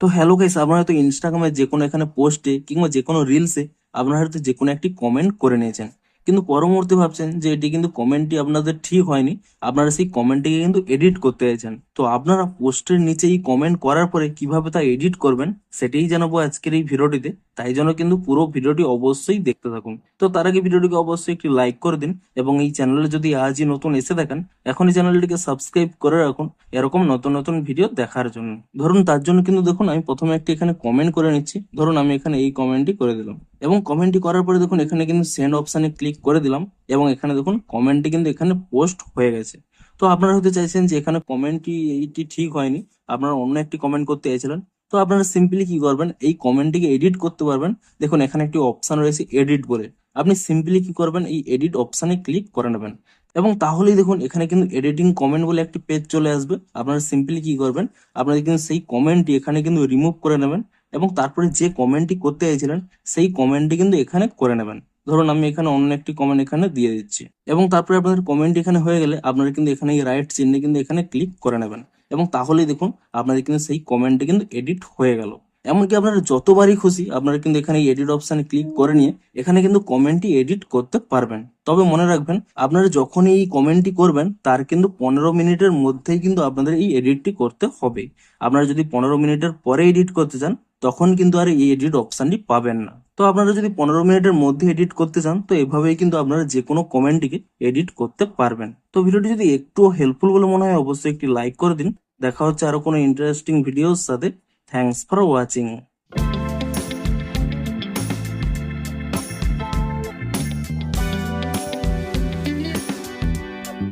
তো hello guys, আপনারা হয়তো ইনস্টাগ্রামে যে কোনো এখানে পোস্টে কিংবা যে কোনো রিলসে আপনারা হয়তো যে কোনো একটি কমেন্ট করে নিয়েছেন, কিন্তু পর মুহূর্তে ভাবছেন যে এটি কিন্তু কমেন্টটি আপনাদের ঠিক হয়নি। আপনারা সেই কমেন্টটিকে কিন্তু এডিট করতে চাইছেন। তো আপনারা পোস্টের নিচে এই কমেন্ট করার পরে কিভাবে তা এডিট করবেন সেটাই জানাবো আজকের এই ভিডিওটিতে। তাই জন্য কিন্তু পুরো ভিডিওটি অবশ্যই দেখতে থাকুন। তো তার আগে ভিডিওটিকে অবশ্যই একটি লাইক করে দিন এবং এই চ্যানেলে যদি আজই নতুন এসে থাকেন এখনই চ্যানেলটিকে সাবস্ক্রাইব করে রাখুন এরকম নতুন নতুন ভিডিও দেখার জন্য। ধরুন তার জন্য কিন্তু দেখুন আমি প্রথমে একটি এখানে কমেন্ট করে নিচ্ছি। ধরুন আমি এখানে এই কমেন্টটি করে দিলাম এবং কমেন্টটি করার পরে দেখুন এখানে কিন্তু সেন্ড অপশানে ক্লিক করে দিলাম এবং এখানে দেখুন কমেন্টটি কিন্তু এখানে পোস্ট হয়ে গেছে। তো আপনারা হয়তো চাইছেন যে এখানে কমেন্টটি এইটি ঠিক হয়নি, আপনারা অন্য একটি কমেন্ট করতে চাইছিলেন। তো আপনারা সিম্পলি কি করবেন, এই কমেন্টটিকে এডিট করতে পারবেন। দেখুন এখানে একটি অপশন রয়েছে এডিট বলে, আপনি সিম্পলি কি করবেন, এই এডিট অপশানে ক্লিক করে নেবেন এবং তাহলেই দেখুন এখানে কিন্তু এডিটিং কমেন্ট বলে একটি পেজ চলে আসবে। আপনারা সিম্পলি কি করবেন, আপনারা কিন্তু সেই কমেন্টটি এখানে কিন্তু রিমুভ করে নেবেন এবং তারপরে যে কমেন্টটি করতে চাইছিলেন সেই কমেন্টটি কিন্তু এখানে করে নেবেন। ধরুন আমি এখানে অন্য একটি কমেন্ট এখানে দিয়ে দিচ্ছি এবং তারপরে আপনাদের কমেন্ট এখানে হয়ে গেলে আপনারা কিন্তু এখানে এই রাইট চিহ্নে কিন্তু এখানে ক্লিক করে নেবেন এবং তাহলেই দেখুন আপনাদের কিন্তু সেই কমেন্টটি কিন্তু এডিট হয়ে গেল। এমনকি আপনারা যতবারই খুশি আপনারা কিন্তু এখানে এডিট অপশানে ক্লিক করে নিয়ে এখানে কিন্তু কমেন্টটি এডিট করতে পারবেন। তবে মনে রাখবেন, আপনারা যখনই এই কমেন্টটি করবেন তার কিন্তু 15 মিনিটের মধ্যেই কিন্তু আপনাদের এই এডিটটি করতে হবে। আপনারা যদি 15 মিনিটের পরে এডিট করতে চান তখন কিন্তু আর এই এডিট অপশানটি পাবেন না। তো আপনারা যদি 15 মিনিটের মধ্যে এডিট করতে চান তো এভাবেই কিন্তু আপনারা যে কোনো কমেন্টটিকে এডিট করতে পারবেন। তো ভিডিওটি যদি একটু হেল্পফুল বলে মনে হয় অবশ্যই একটি লাইক করে দিন। দেখা হচ্ছে আরো কোনো ইন্টারেস্টিং ভিডিওর সাথে। Thanks for watching.